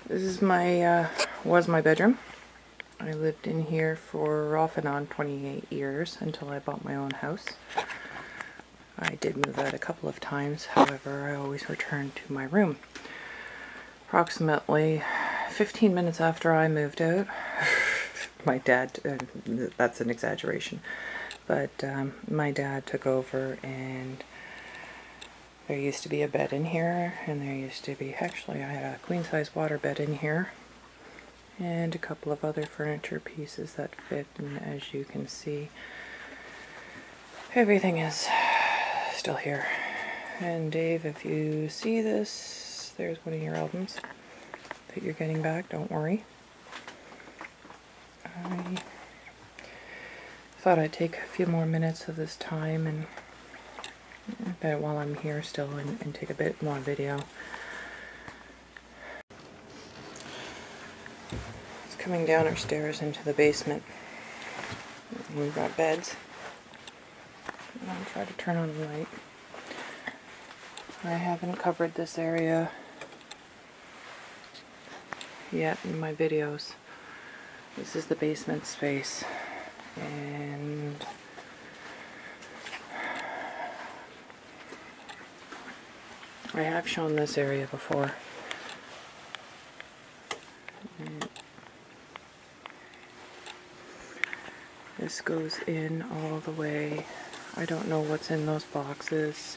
This is was my bedroom. I lived in here for off and on 28 years until I bought my own house. I did move out a couple of times, however, I always returned to my room. Approximately 15 minutes after I moved out, my dad, that's an exaggeration, but my dad took over, and there used to be a bed in here, and there used to be, actually I had a queen-size water bed in here, and a couple of other furniture pieces that fit, and as you can see, everything is still here. And Dave, if you see this, there's one of your albums that you're getting back, don't worry. I thought I'd take a few more minutes of this time and while I'm here still and take a bit more video. It's coming down our stairs into the basement. We've got beds. I'll try to turn on the light. I haven't covered this area yet in my videos. This is the basement space, and I have shown this area before. This goes in all the way. I don't know what's in those boxes.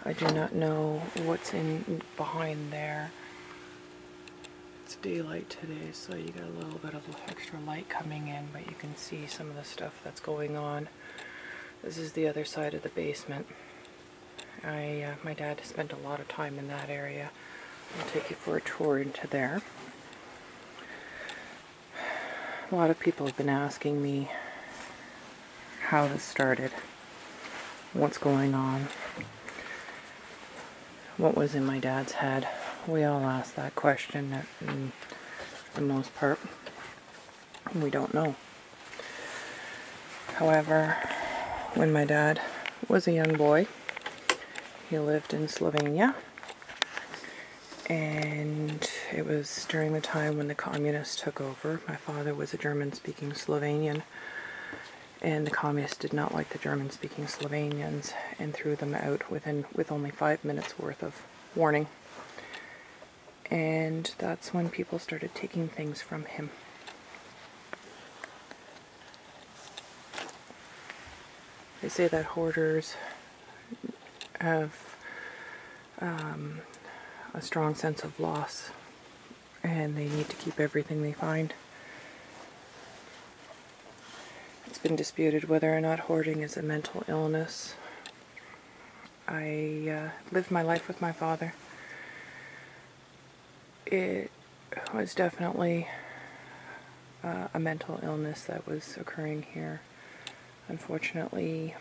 I do not know what's in behind there. It's daylight today, so you get a little bit of extra light coming in, but you can see some of the stuff that's going on. This is the other side of the basement. My dad spent a lot of time in that area. I'll take you for a tour into there. A lot of people have been asking me how this started, what's going on, what was in my dad's head. We all ask that question for the most part. We don't know. However, when my dad was a young boy, he lived in Slovenia, and it was during the time when the communists took over. My father was a German-speaking Slovenian, and the communists did not like the German-speaking Slovenians and threw them out with only 5 minutes worth of warning. And that's when people started taking things from him. They say that hoarders have a strong sense of loss, and they need to keep everything they find. It's been disputed whether or not hoarding is a mental illness. I lived my life with my father. It was definitely a mental illness that was occurring here. Unfortunately,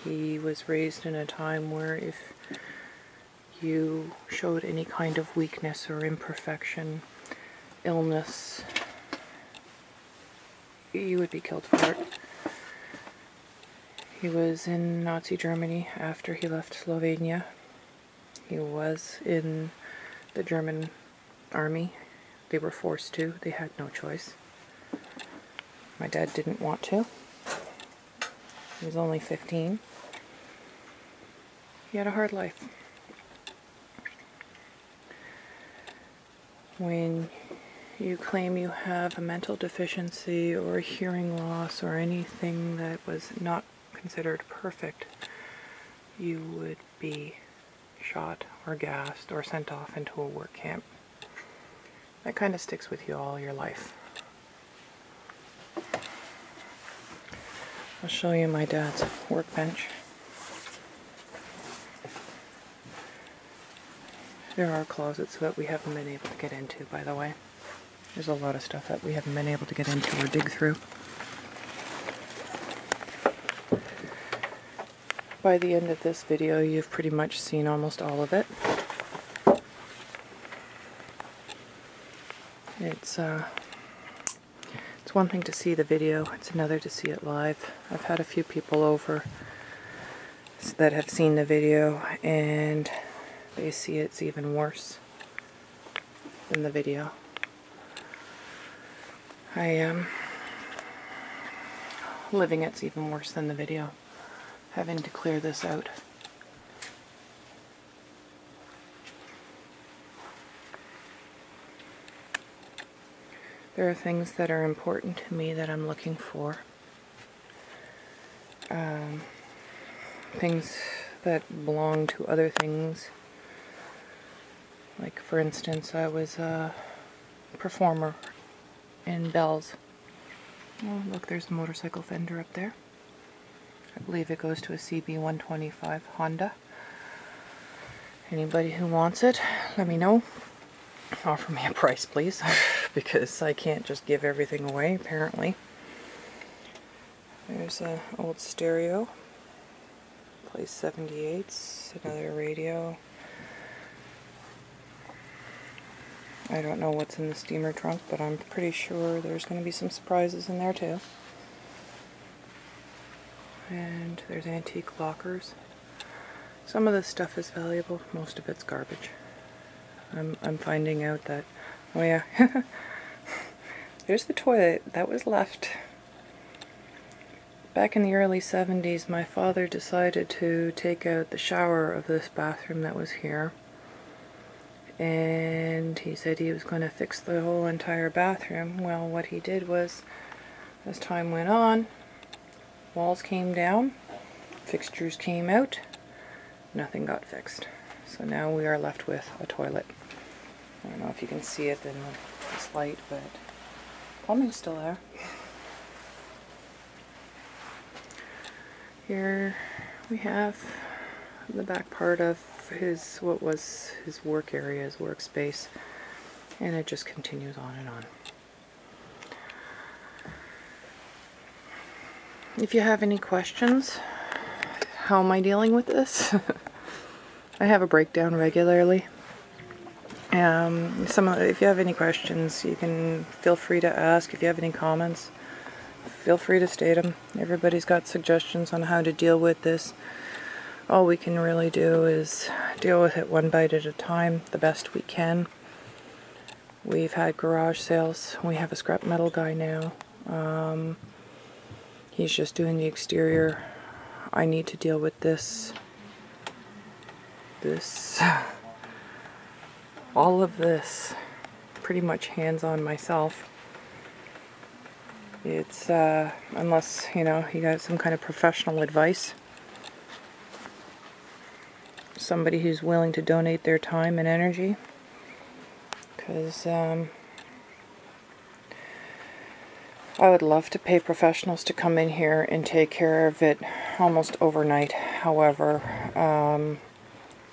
he was raised in a time where if you showed any kind of weakness or imperfection, illness, you would be killed for it. He was in Nazi Germany after he left Slovenia. He was in the German army. They were forced to. They had no choice. My dad didn't want to. He was only 15. He had a hard life. When you claim you have a mental deficiency or a hearing loss or anything that was not considered perfect, you would be shot or gassed or sent off into a work camp. That kind of sticks with you all your life. I'll show you my dad's workbench. There are closets that we haven't been able to get into, by the way. There's a lot of stuff that we haven't been able to get into or dig through. By the end of this video, you've pretty much seen almost all of it. It's one thing to see the video, it's another to see it live. I've had a few people over that have seen the video, and they see it's even worse. than the video. I am living it's even worse than the video, having to clear this out. There are things that are important to me that I'm looking for. Things that belong to other things. Like, for instance, I was a performer in Bells. Oh, look, there's a motorcycle fender up there. I believe it goes to a CB125 Honda. Anybody who wants it, let me know. Offer me a price, please, because I can't just give everything away, apparently. There's an old stereo. Plays 78s, another radio. I don't know what's in the steamer trunk, but I'm pretty sure there's going to be some surprises in there too. And there's antique lockers. Some of this stuff is valuable, most of it's garbage. I'm finding out that, oh yeah, there's the toilet that was left. Back in the early 70s, my father decided to take out the shower of this bathroom that was here. And he said he was going to fix the whole entire bathroom. Well, what he did was, as time went on, walls came down, fixtures came out, nothing got fixed. So now we are left with a toilet. I don't know if you can see it in this light, but plumbing's still there. Here we have the back part of what was his work area, his workspace, and it just continues on and on. If you have any questions, how am I dealing with this? I have a breakdown regularly. If you have any questions, you can feel free to ask. If you have any comments, feel free to state them. Everybody's got suggestions on how to deal with this. All we can really do is deal with it one bite at a time, the best we can. We've had garage sales. We have a scrap metal guy now. He's just doing the exterior. I need to deal with this. All of this, pretty much hands-on myself. It's, unless, you know, you got some kind of professional advice. Somebody who's willing to donate their time and energy. Because, I would love to pay professionals to come in here and take care of it almost overnight. However,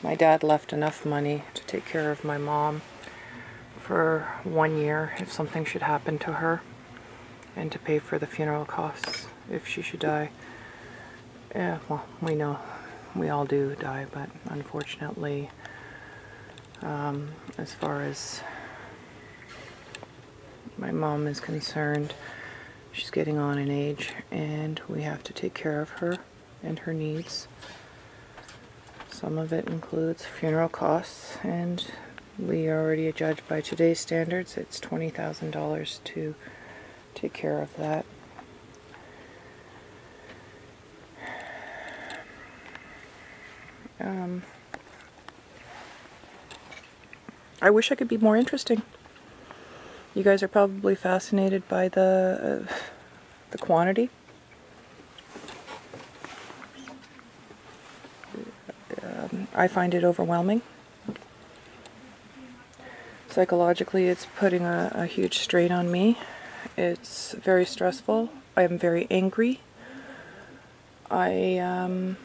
my dad left enough money to take care of my mom for 1 year if something should happen to her, and to pay for the funeral costs if she should die. Yeah, well, we know we all do die, but unfortunately, as far as my mom is concerned, she's getting on in age, and we have to take care of her and her needs. Some of it includes funeral costs, and we already judged by today's standards it's $20,000 to take care of that. I wish I could be more interesting. You guys are probably fascinated by the quantity. I find it overwhelming. Psychologically, it's putting a huge strain on me. It's very stressful. I am very angry. I'm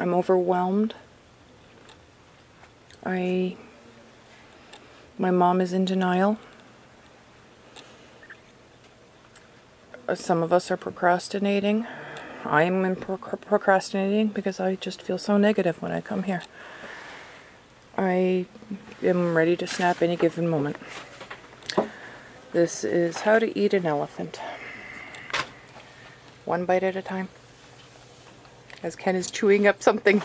overwhelmed. My mom is in denial. Some of us are procrastinating. I am procrastinating because I just feel so negative when I come here. I am ready to snap any given moment. This is how to eat an elephant. One bite at a time. As Ken is chewing up something.